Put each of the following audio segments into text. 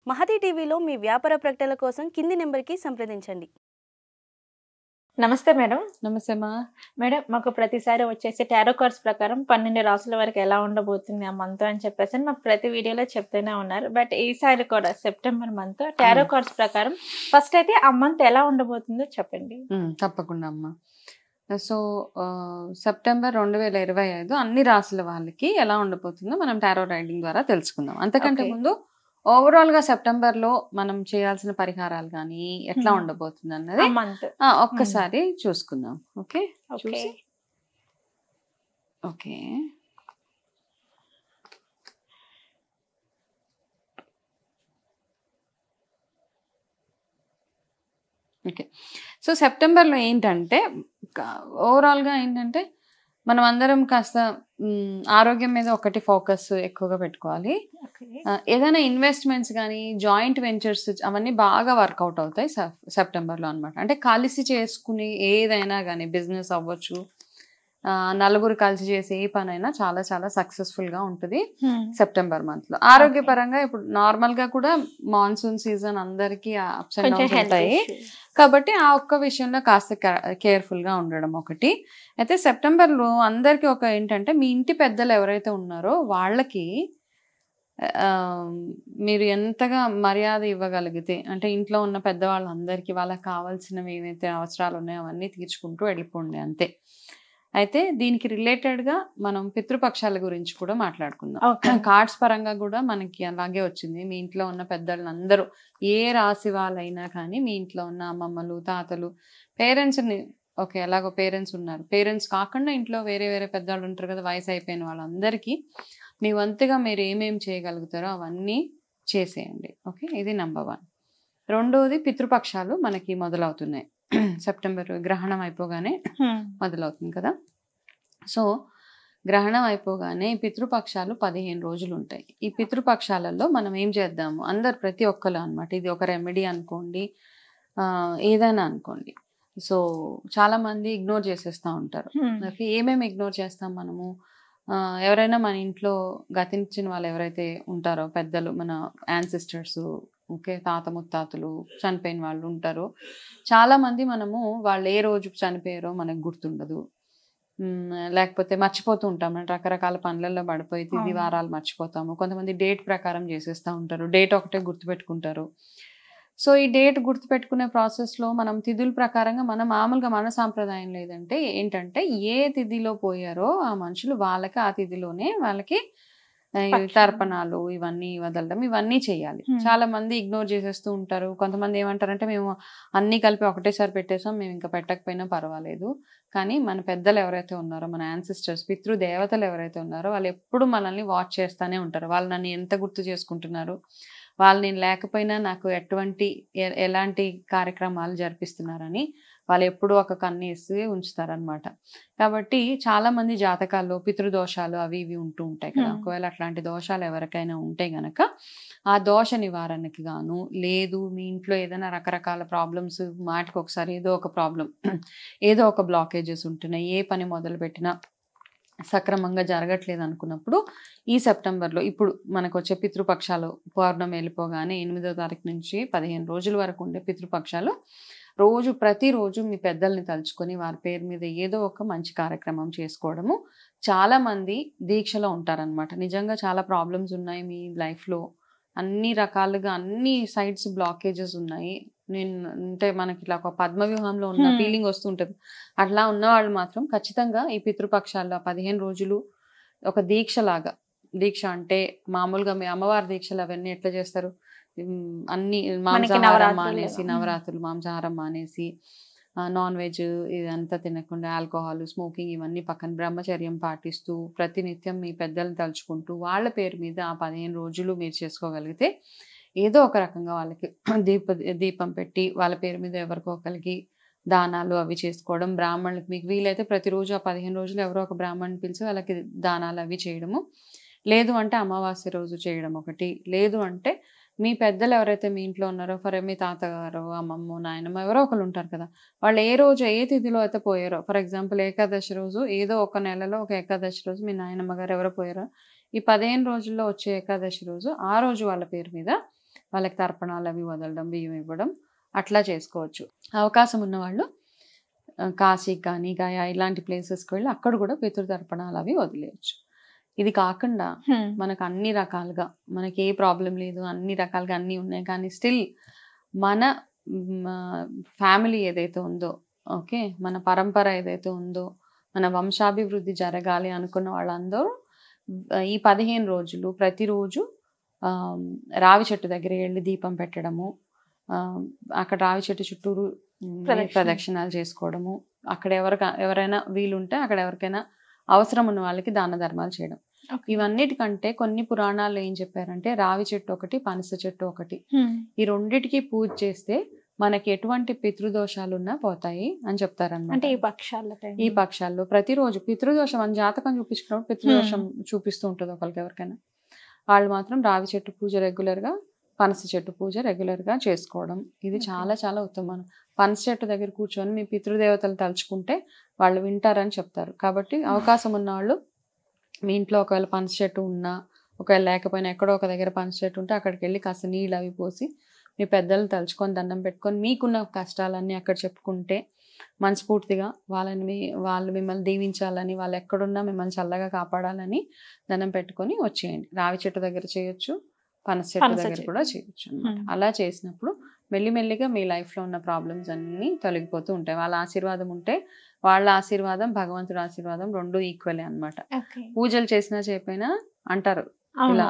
మహతి టీవీలో మీ వ్యాపార ప్రకటనల కోసం కింది నెంబర్కి సంప్రదించండి. నమస్తే మేడం. నమస్తే మా మేడం, మాకు ప్రతిసారి వచ్చేసి టారో కార్డ్స్ ప్రకారం 12 రాసుల వరకు ఎలా ఉండబోతుంది ఆ మంత్ అని చెప్పేసి మాకు ప్రతి వీడియోలో చెప్తూనే ఉన్నారు. బట్ ఈసారి కూడా సెప్టెంబర్ మంత్ టారో కార్డ్స్ ప్రకారం ఫస్ట్ అయితే ఆ మంత్ ఎలా ఉండబోతుందో చెప్పండి. తప్పకుండా అమ్మా. సో సెప్టెంబర్ 2025 అన్ని రాసుల వాళ్ళకి ఎలా ఉండబోతుందో మనం టారో రైడింగ్ ద్వారా తెలుసుకుందాం. అంతకంటే ముందు ఓవరాల్ గా సెప్టెంబర్ లో మనం చేయాల్సిన పరిహారాలు కానీ ఎట్లా ఉండబోతుంది అన్నది ఒక్కసారి చూసుకుందాం. ఓకే, చూసి ఓకే ఓకే సో సెప్టెంబర్లో ఏంటంటే ఓవరాల్గా ఏంటంటే మనం అందరం కాస్త ఆరోగ్యం మీద ఒకటి ఫోకస్ ఎక్కువగా పెట్టుకోవాలి. ఏదైనా ఇన్వెస్ట్మెంట్స్ కానీ జాయింట్ వెంచర్స్ అవన్నీ బాగా వర్కౌట్ అవుతాయి సెప్టెంబర్లో అనమాట. అంటే కలిసి చేసుకుని ఏదైనా కానీ బిజినెస్ అవ్వచ్చు, నలుగురు కలిసి చేసే ఏ పనైనా చాలా చాలా సక్సెస్ఫుల్ గా ఉంటుంది సెప్టెంబర్ మంత్ లో. ఆరోగ్యపరంగా ఇప్పుడు నార్మల్ గా కూడా మాన్సూన్ సీజన్ అందరికి అప్స్ అండ్ డౌన్స్ ఉంటాయి కాబట్టి ఆ ఒక్క విషయంలో కాస్త కేర్ఫుల్ గా ఉండడం ఒకటి. అయితే సెప్టెంబర్ లో అందరికి ఒక ఏంటంటే మీ ఇంటి పెద్దలు ఎవరైతే ఉన్నారో వాళ్ళకి మీరు ఎంతగా మర్యాద ఇవ్వగలిగితే, అంటే ఇంట్లో ఉన్న పెద్దవాళ్ళందరికీ వాళ్ళకి కావాల్సినవి ఏవైతే అవసరాలు ఉన్నాయో అవన్నీ తీర్చుకుంటూ వెళ్ళిపోండి అంతే. అయితే దీనికి రిలేటెడ్ గా మనం పితృపక్షాల గురించి కూడా మాట్లాడుకుందాం. కార్డ్స్ పరంగా కూడా మనకి అలాగే వచ్చింది. మీ ఇంట్లో ఉన్న పెద్దలందరూ ఏ రాశి వాళ్ళైనా కానీ మీ ఇంట్లో ఉన్న అమ్మమ్మలు, తాతలు, పేరెంట్స్ని ఓకే ఎలాగో పేరెంట్స్ ఉన్నారు, పేరెంట్స్ కాకుండా ఇంట్లో వేరే వేరే పెద్దవాళ్ళు ఉంటారు కదా, వయసు అయిపోయిన వాళ్ళందరికీ మీ వంతుగా మీరు ఏమేమి చేయగలుగుతారో అవన్నీ చేసేయండి. ఓకే, ఇది నెంబర్ 1. రెండోది పితృపక్షాలు మనకి మొదలవుతున్నాయి. సెప్టెంబర్ గ్రహణం అయిపోగానే మొదలవుతుంది కదా. సో గ్రహణం అయిపోగానే పితృపక్షాలు 15 రోజులు ఉంటాయి. ఈ పితృపక్షాలలో మనం ఏం చేద్దాము, అందరు ప్రతి ఒక్కరు అనమాట, ఇది ఒక రెమెడీ అనుకోండి, ఏదైనా అనుకోండి. సో చాలా మంది ఇగ్నోర్ చేసేస్తూ ఉంటారు. ఏమేమి ఇగ్నోర్ చేస్తాం మనము, ఎవరైనా మన ఇంట్లో గతించిన వాళ్ళు ఎవరైతే ఉంటారో పెద్దలు, మన యాన్సిస్టర్స్, ఓకే తాత ముత్తాతలు చనిపోయిన వాళ్ళు ఉంటారు. చాలా మంది మనము వాళ్ళు ఏ రోజు చనిపోయారో మనకు గుర్తుండదు, లేకపోతే మర్చిపోతూ ఉంటాం. రకరకాల పనులలో పడిపోయి తిది వారాలు మర్చిపోతాము. కొంతమంది డేట్ ప్రకారం చేసేస్తూ ఉంటారు, డేట్ ఒకటే గుర్తుపెట్టుకుంటారు. సో ఈ డేట్ గుర్తుపెట్టుకునే ప్రాసెస్లో మనం తిథుల ప్రకారంగా మనం మామూలుగా మన సాంప్రదాయం లేదంటే ఏంటంటే ఏ తిథిలో పోయారో ఆ మనుషులు వాళ్ళకి ఆ తిథిలోనే వాళ్ళకి తర్పణాలు ఇవన్నీ వదలడం ఇవన్నీ చేయాలి. చాలా మంది ఇగ్నోర్ చేసేస్తూ ఉంటారు. కొంతమంది ఏమంటారంటే మేము అన్ని కలిపి ఒకటేసారి పెట్టేసాం, మేము ఇంకా పెట్టకపోయినా పర్వాలేదు. కానీ మన పెద్దలు ఎవరైతే ఉన్నారో, మన యాన్సిస్టర్స్, పితృదేవతలు ఎవరైతే ఉన్నారో వాళ్ళు ఎప్పుడు మనల్ని వాచ్ చేస్తూనే ఉంటారు. వాళ్ళు నన్ను ఎంత గుర్తు చేసుకుంటున్నారు, వాళ్ళు నేను లేకపోయినా నాకు ఎలాంటి కార్యక్రమాలు జరిపిస్తున్నారని వాళ్ళు ఎప్పుడూ ఒక కన్నేసి ఉంచుతారనమాట. కాబట్టి చాలా మంది జాతకాల్లో పితృదోషాలు అవి ఇవి ఉంటూ ఉంటాయి కదా. ఒకవేళ అట్లాంటి దోషాలు ఎవరికైనా ఉంటే గనక ఆ దోష నివారణకి గాను, లేదు మీ ఇంట్లో ఏదైనా రకరకాల ప్రాబ్లమ్స్, మాటికి ఒకసారి ఏదో ఒక ప్రాబ్లం, ఏదో ఒక బ్లాకేజెస్ ఉంటున్నాయి, ఏ పని మొదలు పెట్టినా సక్రమంగా జరగట్లేదు అనుకున్నప్పుడు ఈ సెప్టెంబర్లో ఇప్పుడు మనకు వచ్చే పితృపక్షాలు పౌర్ణమి వెళ్ళిపోగానే 8వ తారీఖు నుంచి 15 రోజుల వరకు ఉండే పితృపక్షాలు ప్రతిరోజు మీ పెద్దల్ని తలుచుకొని వారి పేరు మీద ఏదో ఒక మంచి కార్యక్రమం చేసుకోవడము. చాలా మంది దీక్షలో ఉంటారనమాట. నిజంగా చాలా ప్రాబ్లమ్స్ ఉన్నాయి మీ లైఫ్లో, అన్ని రకాలుగా అన్ని సైడ్స్ బ్లాకేజెస్ ఉన్నాయి. అంటే మనకి ఇట్లా ఒక పద్మవ్యూహంలో ఉన్న ఫీలింగ్ వస్తుంటుంది. అట్లా ఉన్నవాళ్ళు మాత్రం ఖచ్చితంగా ఈ పితృపక్షాల్లో 15 రోజులు ఒక దీక్ష అంటే మామూలుగా మీ అమ్మవారి దీక్షలు అవన్నీ ఎట్లా చేస్తారు, అన్ని మాంసాహారం మానేసి, నవరాత్రులు మాంసాహారం మానేసి, నాన్ వెజ్ ఇదంతా తినకుండా, ఆల్కహాల్, స్మోకింగ్ ఇవన్నీ పక్కన బ్రహ్మచర్యం పాటిస్తూ ప్రతినిత్యం మీ పెద్దల్ని తలుచుకుంటూ వాళ్ళ పేరు మీద ఆ 15 రోజులు మీరు చేసుకోగలిగితే ఏదో ఒక రకంగా వాళ్ళకి దీపం పెట్టి వాళ్ళ పేరు మీద ఎవరికో ఒకరికి దానాలు అవి చేసుకోవడం, బ్రాహ్మణులకు మీకు వీలైతే ప్రతిరోజు ఆ 15 రోజులు ఎవరో ఒక బ్రాహ్మణుని పిలిచి వాళ్ళకి దానాలు అవి చేయడము, లేదు అంటే అమావాస్య రోజు చేయడం ఒకటి, లేదు అంటే మీ పెద్దలు ఎవరైతే మీ ఇంట్లో ఉన్నారో మీ తాతగారు, అమ్మమ్మ, నాయనమ్మ ఎవరో ఒకరు ఉంటారు కదా, వాళ్ళు ఏ రోజు ఏ తిథిలో అయితే పోయారో, ఫర్ ఎగ్జాంపుల్ ఏకాదశి రోజు ఏదో ఒక నెలలో ఒక ఏకాదశి రోజు మీ నాయనమ్మ గారు ఎవరో పోయారో, ఈ 15 రోజుల్లో వచ్చే ఏకాదశి రోజు ఆ రోజు వాళ్ళ పేరు మీద వాళ్ళకి తర్పణాలు అవి వదలడం, బియ్యం ఇవ్వడం అట్లా చేసుకోవచ్చు. అవకాశం ఉన్న వాళ్ళు కాశీకి కానీ గయా ఇలాంటి ప్లేసెస్కి వెళ్ళి అక్కడ కూడా పితృతర్పణాలు అవి వదిలేయచ్చు. ఇది కాకుండా మనకు అన్ని రకాలుగా మనకి ఏ ప్రాబ్లం లేదు, అన్ని రకాలుగా అన్నీ ఉన్నాయి, కానీ స్టిల్ మన ఫ్యామిలీ ఏదైతే ఉందో, ఓకే, మన పరంపర ఏదైతే ఉందో, మన వంశాభివృద్ధి జరగాలి అనుకున్న వాళ్ళందరూ ఈ 15 రోజులు ప్రతిరోజు రావి చెట్టు దగ్గర వెళ్ళి దీపం పెట్టడము, అక్కడ రావి చెట్టు చుట్టూరు ప్రదక్షిణాలు చేసుకోవడము, అక్కడ ఎవరైనా వీలుంటే అక్కడ ఎవరికైనా అవసరం ఉన్న వాళ్ళకి దాన ధర్మాలు చేయడం. ఇవన్నిటికంటే కొన్ని పురాణాలు ఏం చెప్పారంటే రావి చెట్టు ఒకటి, పనస చెట్టు ఒకటి, ఈ రెండిటికి పూజ చేస్తే మనకి ఎటువంటి పితృదోషాలు ఉన్నా పోతాయి అని చెప్తారన్నమాట. ఈ పక్షాల్లో ప్రతిరోజు పితృదోషం అని జాతకం చూపించుకున్నప్పుడు పితృదోషం చూపిస్తూ ఉంటుంది ఒకరికి ఎవరికైనా, వాళ్ళు మాత్రం రావి చెట్టు పూజ రెగ్యులర్ గా, పనస చెట్టు పూజ రెగ్యులర్ గా చేసుకోవడం ఇది చాలా చాలా ఉత్తమం. పనస చెట్టు దగ్గర కూర్చొని మీ పితృదేవతలు తలుచుకుంటే వాళ్ళు వింటారని చెప్తారు. కాబట్టి అవకాశం ఉన్న వాళ్ళు మీ ఇంట్లో ఒకవేళ పనస చెట్టు ఉన్నా, ఒకవేళ లేకపోయినా ఎక్కడో ఒక దగ్గర పనస చెట్టు ఉంటే అక్కడికి వెళ్ళి కాస్త నీళ్ళు అవి పోసి మీ పెద్దలు తలుచుకొని దండం పెట్టుకొని మీకున్న కష్టాలన్నీ అక్కడ చెప్పుకుంటే మనస్ఫూర్తిగా వాళ్ళు మిమ్మల్ని దీవించాలని, వాళ్ళు ఎక్కడున్నా మిమ్మల్ని చల్లగా కాపాడాలని దండం పెట్టుకొని వచ్చేయండి. రావి చెట్టు దగ్గర చేయొచ్చు, పనస చెట్టు దగ్గర కూడా చేయొచ్చు. అలా చేసినప్పుడు మెల్లిమెల్లిగా మీ లైఫ్లో ఉన్న ప్రాబ్లమ్స్ అన్నీ తొలగిపోతూ ఉంటాయి. వాళ్ళ ఆశీర్వాదం ఉంటే వాళ్ళ ఆశీర్వాదం, భగవంతుడి ఆశీర్వాదం రెండు ఈక్వలే అన్నమాట. పూజలు చేసినా చేయకపోయినా అంటారు ఇలా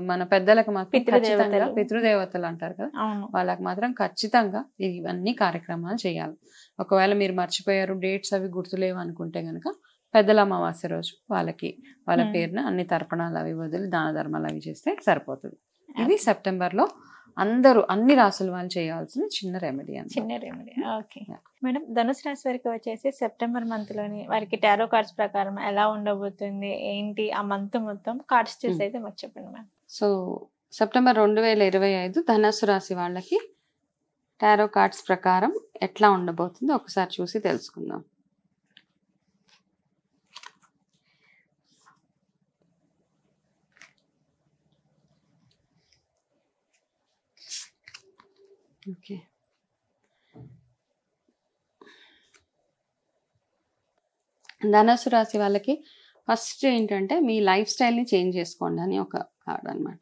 మన పెద్దలకు మాత్రం ఖచ్చితంగా పితృదేవతలు అంటారు కదా, వాళ్ళకి మాత్రం ఖచ్చితంగా ఇవన్నీ కార్యక్రమాలు చేయాలి. ఒకవేళ మీరు మర్చిపోయారు, డేట్స్ అవి గుర్తులేవు అనుకుంటే గనక పెద్దల అమావాస్య రోజు వాళ్ళ పేరున అన్ని తర్పణాలు అవి వదిలి దాన ధర్మాలు అవి చేస్తే సరిపోతుంది. ఇది సెప్టెంబర్లో అందరూ అన్ని రాసుల వాళ్ళు చేయాల్సిన చిన్న రెమెడీ. ఓకే మేడం, ధనుసు రాశి వారికి వచ్చేసి సెప్టెంబర్ మంత్ లోని వారికి టారో కార్డ్స్ ప్రకారం ఎలా ఉండబోతుంది ఏంటి ఆ మంత్ మొత్తం కార్డ్స్ చూసి అయితే మాకు చెప్పండి మేడం. సో సెప్టెంబర్ 2025 ధనుసు రాశి వాళ్ళకి టారో కార్డ్స్ ప్రకారం ఎట్లా ఉండబోతుందో ఒకసారి చూసి తెలుసుకుందాం. ఓకే, ధనుసు రాశి వాళ్ళకి ఫస్ట్ ఏంటంటే మీ లైఫ్ స్టైల్ని చేంజ్ చేసుకోండి అని ఒక కార్డ్ అనమాట.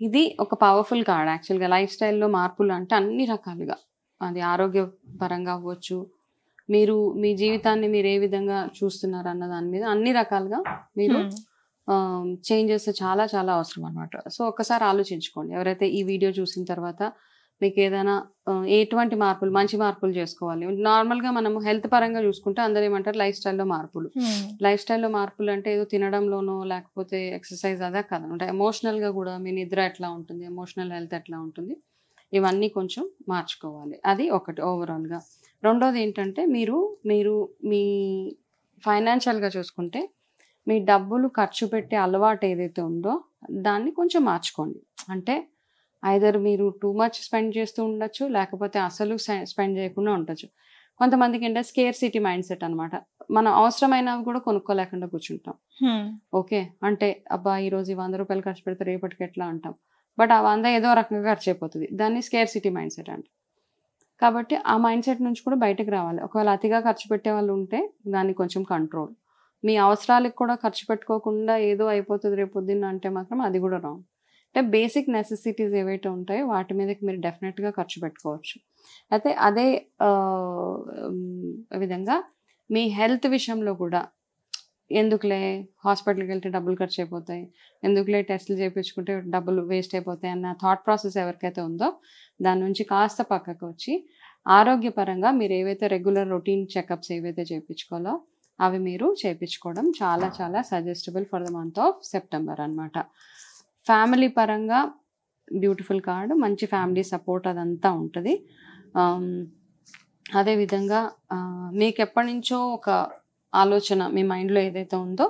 ఇది ఒక పవర్ఫుల్ కార్డ్. యాక్చువల్గా లైఫ్ స్టైల్లో మార్పులు అంటే అన్ని రకాలుగా, అది ఆరోగ్యపరంగా అవ్వచ్చు, మీరు మీ జీవితాన్ని మీరు ఏ విధంగా చూస్తున్నారు అన్న దాని మీద అన్ని రకాలుగా మీరు చేంజెస్ చాలా చాలా అవసరం అనమాట. సో ఒకసారి ఆలోచించుకోండి, ఎవరైతే ఈ వీడియో చూసిన తర్వాత మీకు ఏదైనా ఎటువంటి మార్పులు, మంచి మార్పులు చేసుకోవాలి. నార్మల్గా మనము హెల్త్ పరంగా చూసుకుంటే అందరూ ఏమంటారు లైఫ్ స్టైల్లో మార్పులు. లైఫ్ స్టైల్లో మార్పులు అంటే ఏదో తినడంలోనో లేకపోతే ఎక్సర్సైజ్ అదే కాదనమాట. ఎమోషనల్గా కూడా మీ నిద్ర ఎట్లా ఉంటుంది, ఎమోషనల్ హెల్త్ ఎట్లా ఉంటుంది, ఇవన్నీ కొంచెం మార్చుకోవాలి. అది ఒకటి ఓవరాల్గా. రెండోది ఏంటంటే మీరు మీ ఫైనాన్షియల్గా చూసుకుంటే మీ డబ్బులు ఖర్చు పెట్టే అలవాటు ఏదైతే ఉందో దాన్ని కొంచెం మార్చుకోండి. అంటే ఐదర్ మీరు టూ మచ్ స్పెండ్ చేస్తూ ఉండొచ్చు, లేకపోతే అసలు స్పెండ్ చేయకుండా ఉండొచ్చు. కొంతమందికి ఏంటంటే స్కేర్ సిటీ మైండ్ సెట్ అనమాట. మనం అవసరమైనవి కూడా కొనుక్కోలేకుండా కూర్చుంటాం. ఓకే, అంటే అబ్బా ఈరోజు 100 రూపాయలు ఖర్చు పెడితే రేపటికి ఎట్లా అంటాం, బట్ ఆ 100 ఏదో రకంగా ఖర్చు అయిపోతుంది. దాన్ని స్కేర్ సిటీ మైండ్ సెట్ అంట. కాబట్టి ఆ మైండ్ సెట్ నుంచి కూడా బయటకు రావాలి. ఒకవేళ అతిగా ఖర్చు పెట్టే వాళ్ళు ఉంటే దాన్ని కొంచెం కంట్రోల్. మీ అవసరాలకు కూడా ఖర్చు పెట్టుకోకుండా ఏదో అయిపోతుంది రేపు పొద్దున్న అంటే మాత్రం అది కూడా రాంగ్. అంటే బేసిక్ నెసెసిటీస్ ఏవైతే ఉంటాయో వాటి మీదకి మీరు డెఫినెట్గా ఖర్చు పెట్టుకోవచ్చు. అయితే అదే విధంగా మీ హెల్త్ విషయంలో కూడా ఎందుకులే హాస్పిటల్కి వెళ్తే డబ్బులు ఖర్చు అయిపోతాయి, ఎందుకులే టెస్టులు చేయించుకుంటే డబ్బులు వేస్ట్ అయిపోతాయి అన్న థాట్ ప్రాసెస్ ఎవరికైతే ఉందో దాని నుంచి కాస్త పక్కకు వచ్చి ఆరోగ్యపరంగా మీరు ఏవైతే రెగ్యులర్ రొటీన్ చెకప్స్ ఏవైతే చేయించుకోవాలో అవి మీరు చేయించుకోవడం చాలా చాలా suggestible for the month of September అనమాట. ఫ్యామిలీ పరంగా బ్యూటిఫుల్ కార్డు, మంచి ఫ్యామిలీ సపోర్ట్ అదంతా ఉంటుంది. అదేవిధంగా మీకు ఎప్పటి నుంచో ఒక ఆలోచన మీ మైండ్లో ఏదైతే ఉందో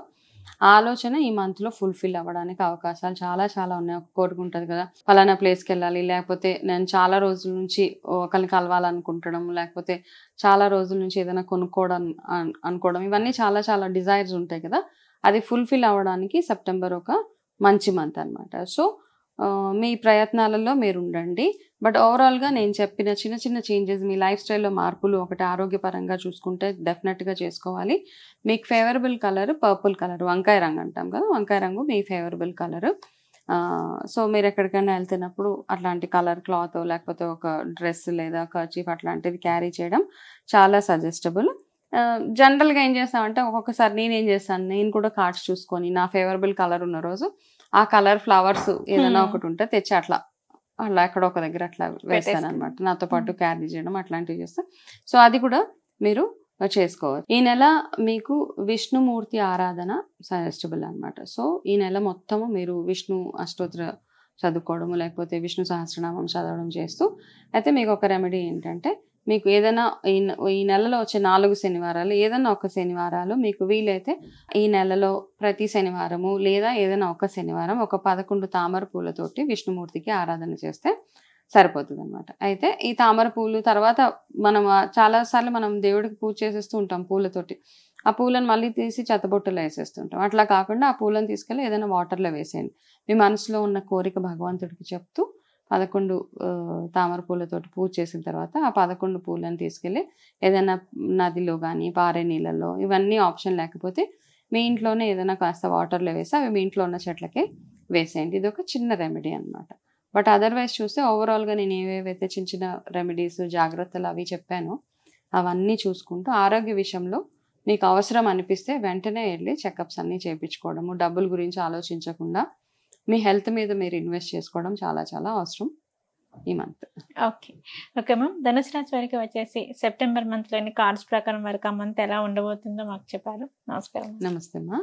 ఆ ఆలోచన ఈ మంత్లో ఫుల్ఫిల్ అవ్వడానికి అవకాశాలు చాలా చాలా ఉన్నాయి. ఒక కోరిక ఉంటుంది కదా, ఫలానా ప్లేస్కి వెళ్ళాలి, లేకపోతే నేను చాలా రోజుల నుంచి ఒకరిని కలవాలనుకుంటడం, లేకపోతే చాలా రోజుల నుంచి ఏదైనా కొనుక్కోవడం అనుకోవడం, ఇవన్నీ చాలా చాలా డిజైర్స్ ఉంటాయి కదా. అది ఫుల్ఫిల్ అవ్వడానికి సెప్టెంబర్ ఒక మంచి మంత్ అనమాట. సో మీ ప్రయత్నాలలో మీరు ఉండండి. బట్ ఓవరాల్గా నేను చెప్పిన చిన్న చిన్న చేంజెస్, మీ లైఫ్ స్టైల్లో మార్పులు, ఒకటి ఆరోగ్యపరంగా చూసుకుంటే డెఫినెట్గా చేసుకోవాలి. మీకు ఫేవరబుల్ కలర్ పర్పుల్ కలర్, వంకాయ రంగు అంటాం కదా, వంకాయ రంగు మీ ఫేవరబుల్ కలర్. సో మీరు ఎక్కడికైనా వెళ్తున్నప్పుడు అట్లాంటి కలర్ క్లాత్ లేకపోతే ఒక డ్రెస్ లేదా కర్చీఫ్ అట్లాంటిది క్యారీ చేయడం చాలా సజెస్టబుల్. జనరల్గా ఏం చేస్తామంటే ఒక్కొక్కసారి నేనేం చేస్తాను, నేను కూడా కార్డ్స్ చూసుకొని నా ఫేవరబుల్ కలర్ ఉన్న రోజు ఆ కలర్ ఫ్లవర్స్ ఏదైనా ఒకటి ఉంటే తెచ్చి అట్లా ఎక్కడ ఒక దగ్గర అట్లా వేస్తాను అనమాట. నాతో పాటు క్యారీ చేయడం అట్లాంటివి చేస్తాను. సో అది కూడా మీరు చేసుకోవచ్చు. ఈ నెల మీకు విష్ణుమూర్తి ఆరాధన సజెస్టబుల్ అనమాట. సో ఈ నెల మొత్తము మీరు విష్ణు అష్టోత్తర చదువుకోవడము లేకపోతే విష్ణు సహస్రనామం చదవడం చేస్తూ, అయితే మీకు ఒక రెమెడీ ఏంటంటే, మీకు ఏదైనా ఈ నెలలో వచ్చే 4 శనివారాలు ఏదైనా ఒక శనివారాలు మీకు వీలైతే ఈ నెలలో ప్రతి శనివారము లేదా ఏదైనా ఒక శనివారం ఒక 11 తామర పూలతోటి విష్ణుమూర్తికి ఆరాధన చేస్తే సరిపోతుంది అనమాట. అయితే ఈ తామర పూలు తర్వాత మనం చాలాసార్లు మనం దేవుడికి పూజ చేసేస్తూ ఉంటాం పూలతోటి. ఆ పూలను మళ్ళీ తీసి చెత్తబొట్టులో వేసేస్తుంటాం. అట్లా కాకుండా ఆ పూలను తీసుకెళ్ళి ఏదైనా వాటర్లో వేసేయండి. మీ మనసులో ఉన్న కోరిక భగవంతుడికి చెప్తూ 11 తామర పూలతోటి పూజ చేసిన తర్వాత ఆ 11 పూలను తీసుకెళ్ళి ఏదైనా నదిలో కానీ పారే నీళ్ళల్లో, ఇవన్నీ ఆప్షన్ లేకపోతే మీ ఇంట్లోనే ఏదైనా కాస్త వాటర్లో వేసి అవి మీ ఇంట్లో ఉన్న చెట్లకే వేసేయండి. ఇది ఒక చిన్న రెమెడీ అనమాట. బట్ అదర్వైజ్ చూస్తే ఓవరాల్గా నేను ఏవేవైతే చిన్న చిన్న రెమెడీస్ జాగ్రత్తలు అవి చెప్పానో అవన్నీ చూసుకుంటూ ఆరోగ్య విషయంలో మీకు అవసరం అనిపిస్తే వెంటనే వెళ్ళి చెకప్స్ అన్నీ చేయించుకోవడము, డబ్బుల గురించి ఆలోచించకుండా మీ హెల్త్ మీద మీరు ఇన్వెస్ట్ చేసుకోవడం చాలా చాలా అవసరం ఈ మంత్. Okay ma'am. ధనుసు రాశి వారికి వచ్చేసి సెప్టెంబర్ మంత్లోని కార్డ్స్ ప్రకారం వరకు ఆ మంత్ ఎలా ఉండబోతుందో మాకు చెప్పారు. నమస్కారం. నమస్తే అమ్మా.